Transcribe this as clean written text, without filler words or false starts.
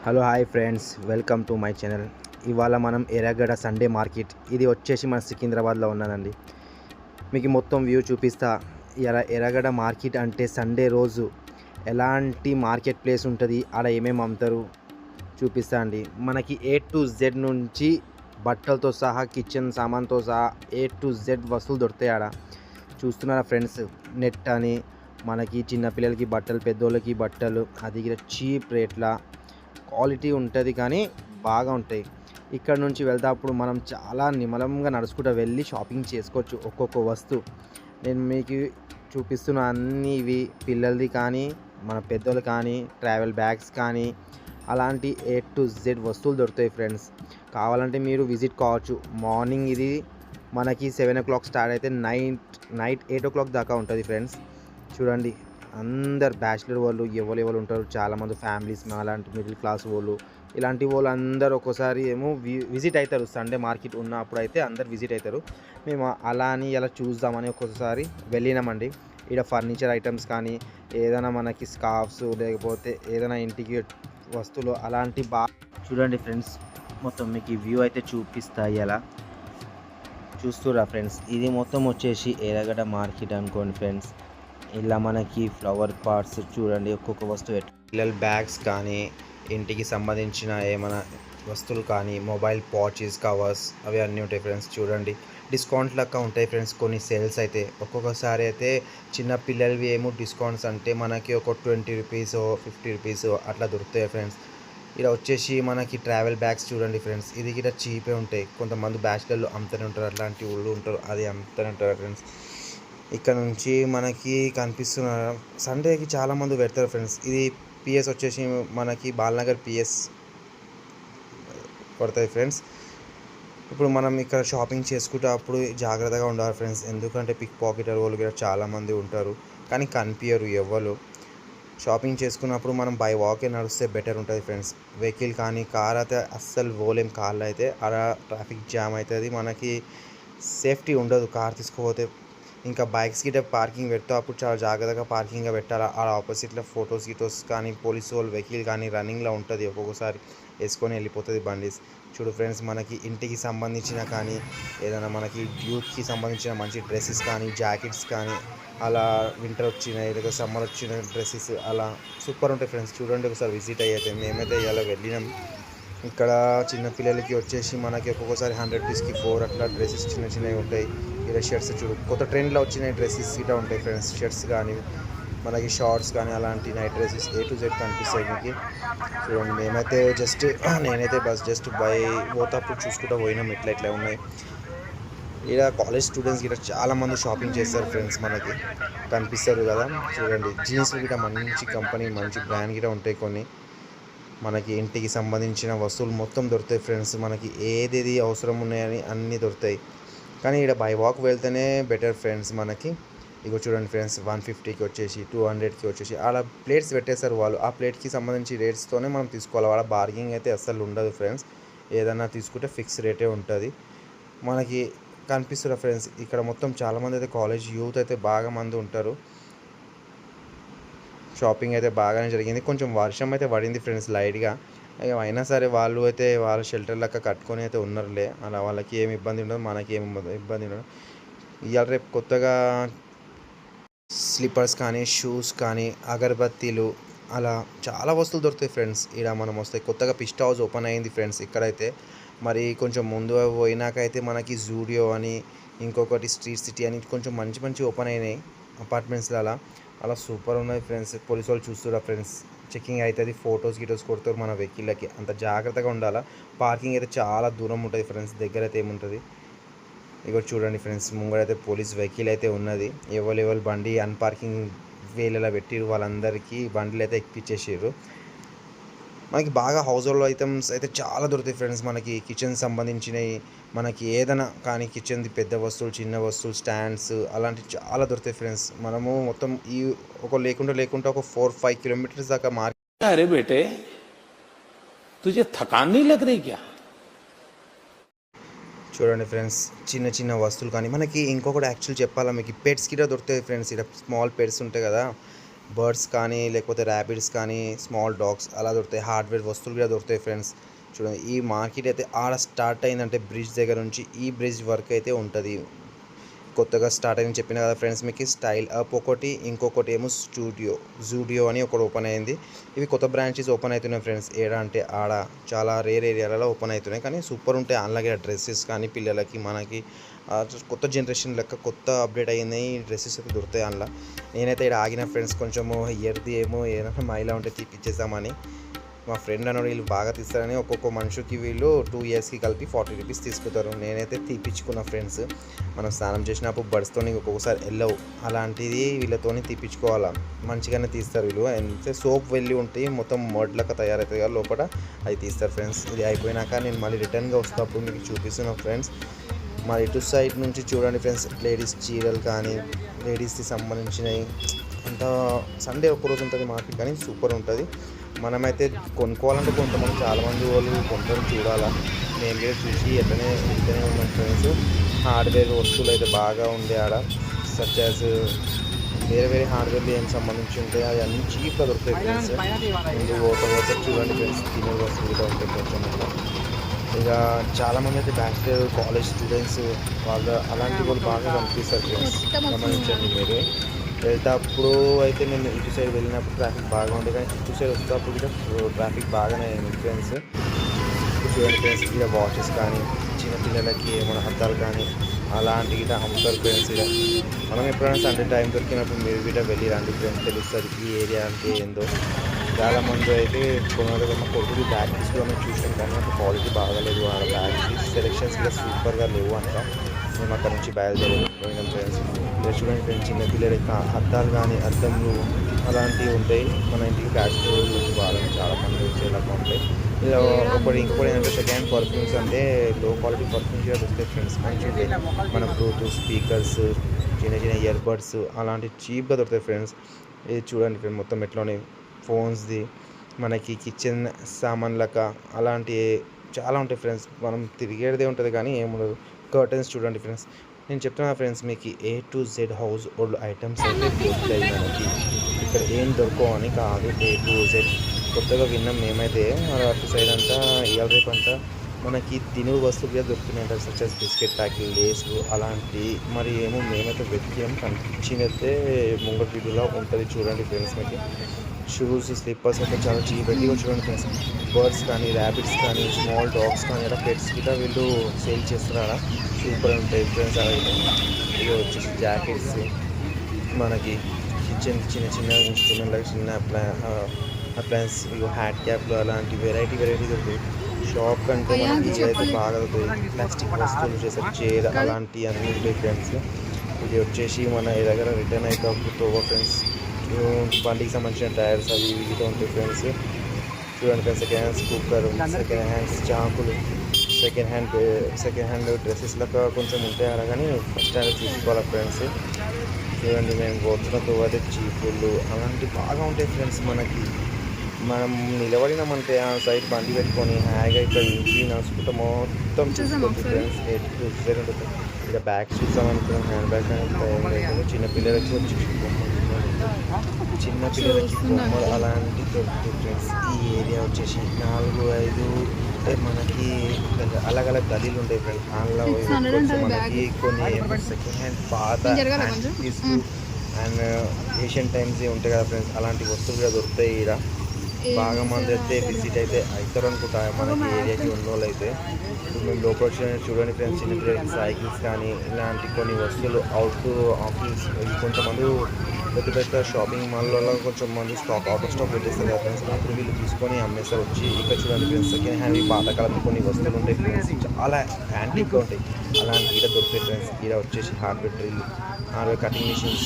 Hello hi friends, welcome to my channel. ఇవాళ మనం ఎర్రగడ్డ సండే మార్కెట్, ఇది వచ్చేసి మన సికింద్రాబాద్లో ఉన్నదండి. మీకు మొత్తం వ్యూ చూపిస్తా. ఎర్రగడ్డ మార్కెట్ అంటే సండే రోజు ఎలాంటి మార్కెట్ ప్లేస్ ఉంటుంది, ఆడ ఏమేమి అమ్ముతారు చూపిస్తా అండి. మనకి A to Z నుంచి బట్టలతో సహా, కిచెన్ సామాన్తో సహా A to Z వస్తువులు దొరుకుతాయి ఆడ. చూస్తున్నారా ఫ్రెండ్స్, నెట్ అని మనకి చిన్నపిల్లలకి బట్టలు, పెద్దోళ్ళకి బట్టలు, అది చీప్ రేట్ల క్వాలిటీ ఉంటుంది, కానీ బాగా ఉంటాయి. ఇక్కడ నుంచి వెళ్తాప్పుడు మనం చాలా నిమ్మలంగా నడుచుకుంటూ వెళ్ళి షాపింగ్ చేసుకోవచ్చు. ఒక్కొక్క వస్తువు నేను మీకు చూపిస్తున్న అన్నీ ఇవి పిల్లలది కానీ, మన పెద్దోళ్ళు కానీ, ట్రావెల్ బ్యాగ్స్ కానీ, అలాంటి A to Z వస్తువులు దొరుకుతాయి ఫ్రెండ్స్. కావాలంటే మీరు విజిట్ కావచ్చు. మార్నింగ్ ఇది మనకి 7 o'clock స్టార్ట్ అయితే నైట్ 8 o'clock దాకా ఉంటుంది ఫ్రెండ్స్. చూడండి, అందరు బ్యాచిలర్ వాళ్ళు ఎవరు ఉంటారు, చాలామంది ఫ్యామిలీస్, అలాంటి మిడిల్ క్లాస్ వాళ్ళు, ఇలాంటి వాళ్ళు అందరూ ఒక్కోసారి ఏమో విజిట్ అవుతారు. సండే మార్కెట్ ఉన్నప్పుడు అయితే అందరు విజిట్ అవుతారు. మేము అలా అని ఇలా చూద్దామని ఒక్కొక్కసారి వెళ్ళినామండి. ఇక్కడ ఫర్నిచర్ ఐటమ్స్ కానీ, ఏదైనా మనకి స్కార్ఫ్స్, లేకపోతే ఏదైనా ఇంటికి వస్తువులు అలాంటి చూడండి ఫ్రెండ్స్, మొత్తం మీకు వ్యూ అయితే చూపిస్తాయి. అలా చూస్తురా ఫ్రెండ్స్, ఇది మొత్తం వచ్చేసి ఎర్రగడ్డ మార్కెట్ అనుకోండి ఫ్రెండ్స్. ఇలా మనకి ఫ్లవర్ పాట్స్ చూడండి, ఒక్కొక్క వస్తువు పిల్లల బ్యాగ్స్ కానీ, ఇంటికి సంబంధించిన ఏమైనా వస్తువులు కానీ, మొబైల్ పాచెస్, కవర్స్, అవి అన్నీ ఉంటాయి ఫ్రెండ్స్. చూడండి, డిస్కౌంట్ లెక్క ఉంటాయి ఫ్రెండ్స్. కొన్ని సేల్స్ అయితే ఒక్కొక్కసారి అయితే చిన్న పిల్లలవి ఏమో డిస్కౌంట్స్ అంటే మనకి ఒక 20 రూపీస్, 50 రూపీస్ అట్లా దొరుకుతాయి ఫ్రెండ్స్. ఇలా వచ్చేసి మనకి ట్రావెల్ బ్యాగ్స్ చూడండి ఫ్రెండ్స్, ఇది కూడా చీపే ఉంటాయి. కొంతమంది బ్యాచ్లర్లు అమ్ముతూనే ఉంటారు, అట్లాంటి వాళ్ళు ఉంటారు, అది అమ్ముతూనే ఉంటారు ఫ్రెండ్స్. ఇక్కడ నుంచి మనకి కనిపిస్తున్న సండేకి చాలామంది పెడతారు ఫ్రెండ్స్. ఇది పిఎస్ వచ్చేసి మనకి బాలనగర్ పిఎస్ పడుతుంది ఫ్రెండ్స్. ఇప్పుడు మనం ఇక్కడ షాపింగ్ చేసుకుంటే అప్పుడు జాగ్రత్తగా ఉండాలి ఫ్రెండ్స్, ఎందుకంటే పిక్ పాకెటర్ వాళ్ళు కూడా చాలామంది ఉంటారు, కానీ కనిపించరు ఎవ్వరు. షాపింగ్ చేసుకున్నప్పుడు మనం బై వాకే నడిస్తే బెటర్ ఉంటుంది ఫ్రెండ్స్. వెహికల్ కానీ కార్ అయితే అస్సలు పోలేం. కార్లో అయితే అక్కడ ట్రాఫిక్ జామ్ అవుతుంది, మనకి సేఫ్టీ ఉండదు కార్ తీసుకుపోతే. ఇంకా బైక్స్ గిట్ట పార్కింగ్ పెడతా అప్పుడు చాలా జాగ్రత్తగా పార్కింగ్గా పెట్టాలి. ఆ ఆపోజిట్లో ఫొటోస్ కానీ, పోలీసు వాళ్ళు వెహికల్ కానీ రన్నింగ్లో ఉంటుంది, ఒక్కొక్కసారి వేసుకొని వెళ్ళిపోతుంది బండి. చూడు ఫ్రెండ్స్, మనకి ఇంటికి సంబంధించిన కానీ, ఏదైనా మనకి యూత్కి సంబంధించిన మంచి డ్రెస్సెస్ కానీ, జాకెట్స్ కానీ, అలా వింటర్ వచ్చినాయి లేదా సమ్మర్ వచ్చిన డ్రెస్సెస్ అలా సూపర్ ఉంటాయి ఫ్రెండ్స్. చూడండి, ఒకసారి విజిట్ అయ్యేది. మేమైతే ఇలా వెళ్ళినాం. ఇక్కడ చిన్నపిల్లలకి వచ్చేసి మనకి ఒక్కొక్కసారి 100 రూపీస్కి 4 అట్లా డ్రెస్సెస్ చిన్నవి ఉంటాయి. ఇలా షర్ట్స్ చూడు, కొత్త ట్రెండ్లో వచ్చిన డ్రెస్సెస్ ఇట్లా ఉంటాయి ఫ్రెండ్స్. షర్ట్స్ కానీ, మనకి షార్ట్స్ కానీ, అలాంటి night dresses A to Z కనిపిస్తాయి మీకు. చూడండి, మేమైతే నేనైతే జస్ట్ పోతప్పుడు చూసుకుంటూ పోయినాం. ఇట్లా ఉన్నాయి. ఇలా కాలేజ్ స్టూడెంట్స్ గిట్ట చాలామంది షాపింగ్ చేస్తారు ఫ్రెండ్స్, మనకి కనిపిస్తారు కదా. చూడండి, జీన్స్ గిట్ట మంచి కంపెనీ, మంచి బ్రాండ్ గిట్ట ఉంటాయి కొన్ని. మనకి ఇంటికి సంబంధించిన వస్తువులు మొత్తం దొరుకుతాయి ఫ్రెండ్స్. మనకి ఏదేది అవసరం ఉన్నాయని అన్నీ దొరుకుతాయి, కానీ ఇక్కడ బై వాక్ వెళ్తేనే బెటర్ ఫ్రెండ్స్ మనకి. ఇగో చూడండి ఫ్రెండ్స్, 150కి వచ్చేసి 200కి వచ్చేసి అలా ప్లేట్స్ పెట్టేస్తారు వాళ్ళు. ఆ ప్లేట్కి సంబంధించి రేట్స్తోనే మనం తీసుకోవాలి. వాళ్ళ బార్గింగ్ అయితే అస్సలు ఉండదు ఫ్రెండ్స్. ఏదైనా తీసుకుంటే ఫిక్స్ రేటే ఉంటుంది. మనకి కనిపిస్తున్న ఫ్రెండ్స్, ఇక్కడ మొత్తం చాలామంది అయితే కాలేజ్ యూత్ అయితే బాగా మంది ఉంటారు. షాపింగ్ అయితే బాగానే జరిగింది. కొంచెం వర్షం అయితే పడింది ఫ్రెండ్స్ లైట్గా, అయినా సరే వాళ్ళు అయితే వాళ్ళ షెల్టర్ లెక్క కట్టుకొని అయితే ఉన్నారులే. అలా వాళ్ళకి ఏమి ఇబ్బంది ఉండదు, మనకి ఏమి ఇబ్బంది ఉండదు. ఇవాళ రేపు కొత్తగా స్లిప్పర్స్ కానీ, షూస్ కానీ, అగరబత్తీలు, అలా చాలా వస్తువులు దొరుకుతాయి ఫ్రెండ్స్. ఇక్కడ మనం వస్తాయి. కొత్తగా పిస్ట్ హౌస్ ఓపెన్ అయింది ఫ్రెండ్స్ ఇక్కడైతే. మరి కొంచెం ముందు పోయినాకైతే మనకి జూడియో అని, ఇంకొకటి స్ట్రీట్ సిటీ అని కొంచెం మంచి ఓపెన్ అయినాయి అపార్ట్మెంట్స్లో. అలా సూపర్ ఉన్నాయి ఫ్రెండ్స్. పోలీసు వాళ్ళు చూస్తురా ఫ్రెండ్స్, చెకింగ్ అవుతుంది, ఫొటోస్ కొడతారు మన వెహికల్కి. అంత జాగ్రత్తగా ఉండాలా. పార్కింగ్ అయితే చాలా దూరం ఉంటుంది ఫ్రెండ్స్, దగ్గర అయితే ఏముంటుంది. ఇక చూడండి ఫ్రెండ్స్, ముంగడైతే పోలీస్ వెహికల్ అయితే ఉన్నది. ఎవరు బండి అన్పార్కింగ్ వేలలో పెట్టిరు, వాళ్ళందరికీ బండిలు అయితే ఎక్కిచ్చేసారు. మనకి బాగా హౌస్ హోల్డ్ ఐటమ్స్ అయితే చాలా దొరుకుతాయి ఫ్రెండ్స్. మనకి కిచెన్ సంబంధించినవి, మనకి ఏదైనా కానీ కిచెన్ది పెద్ద వస్తువులు, చిన్న వస్తువులు, స్టాండ్స్, అలాంటివి చాలా దొరుకుతాయి ఫ్రెండ్స్. మనము మొత్తం ఈ లేకుండా ఒక 4-5 కిలోమీటర్స్ దాకా మార్కెట్. अरे बेटे, तुझे थकान नहीं लग रही क्या? చూడండి ఫ్రెండ్స్, చిన్న వస్తువులు కానీ మనకి ఇంకొకటి యాక్చువల్ చెప్పాలా మీకు, పెట్స్ గిట్ట దొరుకుతాయి ఫ్రెండ్స్. ఇక్కడ స్మాల్ పెట్స్ ఉంటాయి కదా, బర్డ్స్ కానీ లేకపోతే ర్యాబిట్స్ కానీ స్మాల్ డాగ్స్ అలా దొరుకుతాయి. హార్డ్వేర్ వస్తువులు కూడా దొరుకుతాయి ఫ్రెండ్స్. చూడండి ఈ మార్కెట్ అయితే ఆడ స్టార్ట్ అయిందంటే బ్రిడ్జ్ దగ్గర నుంచి ఈ బ్రిడ్జ్ వరకు అయితే ఉంటుంది. కొత్తగా స్టార్ట్ అయిందని చెప్పిన కదా ఫ్రెండ్స్ మీకు. స్టైల్ అప్ ఒకటి, ఇంకొకటి ఏమో జూడియో అని ఒకటి ఓపెన్ అయింది. ఇవి కొత్త బ్రాంచెస్ ఓపెన్ అవుతున్నాయి ఫ్రెండ్స్. ఏడా అంటే ఆడ చాలా రేర్ ఏరియాలలో ఓపెన్ అవుతున్నాయి, కానీ సూపర్ ఉంటాయి. అలాగే డ్రెస్సెస్ కానీ పిల్లలకి మనకి కొత్త జనరేషన్ లెక్క కొత్త అప్డేట్ అయ్యింది. డ్రెస్సెస్ అయితే దొరుకుతాయి అందులో. నేనైతే ఇక్కడ ఆగిన ఫ్రెండ్స్, కొంచెము ఇయర్ది ఏమో ఏదైనా మైలా ఉంటే తీపిచ్చేద్దామని. మా ఫ్రెండ్ అన్నాడు వీళ్ళు బాగా తీస్తారని. ఒక్కొక్క మనిషికి వీళ్ళు 2 ఇయర్స్కి కలిపి 40 రూపీస్ తీసుకుంటారు. నేనైతే తీపిచ్చుకున్న ఫ్రెండ్స్. మనం స్నానం చేసినప్పుడు బడ్స్తో ఒక్కొక్కసారి వెళ్ళవు, అలాంటిది వీళ్ళతో తీపిచ్చుకోవాలా. మంచిగానే తీస్తారు వీళ్ళు. అంతే సోప్ వెళ్ళి ఉంటాయి, మొత్తం మడ్లక తయారవుతుంది కదా లోపల, అది తీస్తారు ఫ్రెండ్స్. ఇది అయిపోయినాక నేను మళ్ళీ రిటర్న్గా వస్తున్నప్పుడు మీకు చూపిస్తున్నాను ఫ్రెండ్స్. మా ఇటు సైడ్ నుంచి చూడండి ఫ్రెండ్స్, లేడీస్ చీరలు కానీ లేడీస్కి సంబంధించినవి అంతా. సండే ఒక్కరోజు ఉంటుంది మార్కెట్, కానీ సూపర్ ఉంటుంది. మనమైతే కొనుక్కోవాలంటే కొంతమంది చాలామంది వాళ్ళు కొంటారు, చూడాలా. నేను కూడా చూసి ఎట్లనే ఉన్నాం ఫ్రెండ్స్. హార్డ్వేర్ వస్తువులు అయితే బాగా ఉండే ఆడ, సచ్ యాజ్ వేరే హార్డ్వేర్లు ఏం సంబంధించి ఉంటాయి అవి అన్నీ చీప్గా దొరుకుతాయి ఫ్రెండ్స్. ముందు పోతే చూడండి ఫ్రెండ్స్, తినే వస్తువులు ఉంటాయి కొంచెం. ఇక చాలామంది అయితే బ్యాచిలర్ కాలేజ్ స్టూడెంట్స్ వాళ్ళు అలాంటి వాళ్ళు బాగా కనిపిస్తారు ఫ్రెండ్స్. గమనించండి మీరు. వెళ్తేప్పుడు అయితే నేను ఇటు సైడ్ వెళ్ళినప్పుడు ట్రాఫిక్ బాగా ఉంది, కానీ ఇటు సైడ్ వస్తేప్పుడు కూడా ట్రాఫిక్ బాగానే అయింది ఫ్రెండ్స్. చూడండి ఫ్రెండ్స్, ఇక్కడ వాచెస్ కానీ చిన్నపిల్లలకి ఏమైనా అద్దాలు కానీ అలాంటి గిట్ట అమ్ముతారు ఫ్రెండ్స్. ఇక మనం ఎప్పుడైనా సండే టైం దొరికినప్పుడు మీరు గిట్ట వెళ్ళి రండి ఫ్రెండ్స్, తెలుస్తుంది ఈ ఏరియా అంటే ఏందో. చాలామంది అయితే కొనుగోలు మా కొడుకు బ్యాగ్ తీసుకోవడం చూసాం, కానీ నాకు క్వాలిటీ బాగాలేదు. ఆ బ్యాగ్ సెలెక్షన్స్ కూడా సూపర్గా లేవు అంట. మేము అక్కడ నుంచి బయలుదేరిపోయినాం ఫ్రెండ్స్. ఇక్కడ చూడండి ఫ్రెండ్స్, చిన్నపిల్లలకి అద్దాలు కానీ అద్దంలు అలాంటివి ఉంటాయి. మన ఇంటికి బ్యాచిలర్ నుంచి వాళ్ళని చాలా మంది వచ్చేలాగా ఉంటాయి. ఇలా ఇంకొకటి ఏంటంటే సెకండ్ హ్యాండ్ పర్ఫ్యూమ్స్, అంటే లో క్వాలిటీ పర్ఫ్యూమ్స్ కూడా దొరుకుతాయి ఫ్రెండ్స్. మంచిగా ఉంటాయి. మన బ్లూటూత్ స్పీకర్స్, చిన్న ఇయర్ బడ్స్ అలాంటివి చీప్గా దొరుకుతాయి ఫ్రెండ్స్. ఇది చూడండి ఫ్రెండ్స్, మొత్తం ఎట్లోనే ఫోన్స్ది, మనకి కిచెన్ సామాన్లక అలాంటి చాలా ఉంటాయి ఫ్రెండ్స్. మనం తిరిగేదే ఉంటుంది కానీ ఏముండదు. కర్టన్స్ చూడండి ఫ్రెండ్స్. నేను చెప్తున్నా ఫ్రెండ్స్, మీకు A to Z house hold items అయితే దొరుకుతాయి మనకి. ఇక్కడ ఏం దొరకవు అని కాదు, A to Z. కొత్తగా విన్నాం మేమైతే. అటు సైడ్ అంతా ఇవాళ రేపు అంతా మనకి తినే వస్తువులు కూడా దొరుకుతున్నాయి అంటారు, సచ్ యాజ్ బిస్కెట్ ప్యాకెట్లు, లేస్లు అలాంటి. మరి ఏమో మేమైతే వెతికాం, కనిపించినైతే ముంగట వీడియోలో ఉంటుంది చూడండి ఫ్రెండ్స్. మీకు షూస్ స్లిప్పర్స్ అయితే చాలా చీప్ పెట్టిగా చూడండి ఫ్రెండ్స్. బర్డ్స్ కానీ ర్యాబిట్స్ కానీ స్మాల్ డాగ్స్ కానీ ఇలా పెట్స్ గిట్లా వీళ్ళు సేల్ చేస్తున్నారు. సూపర్ ఉంటాయి ఫ్రెండ్స్. అలాగే ఇది వచ్చేసి జాకెట్స్, మనకి కిచెన్ చిన్న ఇన్స్ట్రుమెంట్, చిన్న అప్లయన్స్, హ్యాట్ క్యాప్లు అలాంటి వెరైటీ దొరుకుతాయి. షాప్ కంటే మనకి అయితే బాగా దొరుకుతాయి. ప్లాస్టిక్ వస్తువులు చేసే చైర్ అలాంటి అన్ని ఉంటాయి ఫ్రెండ్స్. ఇది వచ్చేసి మన దగ్గర రిటర్న్ అయితే ఫ్రెండ్స్. బండికి సంబంధించిన టైర్స్ అవి ఇవి ఉంటాయి ఫ్రెండ్స్. చూడండి friends, second hands cooker, second hands చాకులు, సెకండ్ హ్యాండ్ డ్రెస్సెస్ లెక్క కొంచెం ఉంటాయి అలా, కానీ ఫస్ట్ హ్యాండ్ చూసుకోవాలి ఫ్రెండ్స్. చూడండి మేము పోతున్న అయితే చీపుళ్ళు అలాంటివి బాగా ఉంటాయి ఫ్రెండ్స్. మనం నిలబడినామంటే ఆ సైడ్ బండి పెట్టుకొని హ్యాగా ఇక్కడ నుంచి నడుచుకుంటూ మొత్తం చూసుకోవచ్చు ఫ్రెండ్స్. ఉంటుంది. ఇక్కడ బ్యాగ్స్ చూస్తామనుకున్నాం, హ్యాండ్ బ్యాగ్ కానీ చిన్నపిల్లలకి బొమ్మలు అలాంటి దొరుకుతాయి ఫ్రెండ్స్. ఈ ఏరియా వచ్చేసి 4-5 అంటే మనకి అలగ్ గలీలు ఉంటాయి ఫ్రెండ్స్. దానిలో మనకి కొన్ని సెకండ్ హ్యాండ్ పాత హ్యాండ్ పీస్లు అండ్ ఏషియన్ టైమ్స్ ఉంటాయి కదా ఫ్రెండ్స్, అలాంటి వస్తువులు కూడా దొరుకుతాయి. ఇక్కడ బాగా మంది అయితే విజిట్ అయితే అవుతారు అనుకుంటా మనకి ఏరియాకి ఉన్న వాళ్ళు అయితే. ఇప్పుడు మేము లోపల చూడండి ఫ్రెండ్స్, చిన్నపిల్లలకి సైకిల్స్ కానీ ఇలాంటి కొన్ని వస్తువులు అవుట్ ఆఫీస్. కొంతమంది పెద్ద షాపింగ్ మాల్లో కొంచెం మంది స్టాక్ అవుట్ ఆఫ్ స్టాక్ పెట్టేస్తారు కదా ఫ్రెండ్స్. అప్పుడు వీళ్ళు తీసుకొని అమ్మేస్తారు వచ్చి. ఇక్కడ చూడండి ఫ్రెండ్స్, సెకండ్ హ్యాండ్ పాతకాలం కొన్ని వస్తువులు ఉంటాయి ఫ్రెండ్స్, చాలా యాంటిక్గా ఉంటాయి. అలాంటి ఇక్కడ దొరుకుతాయి ఫ్రెండ్స్. ఇక్కడ వచ్చేసి hardware drill, hardware cutting machines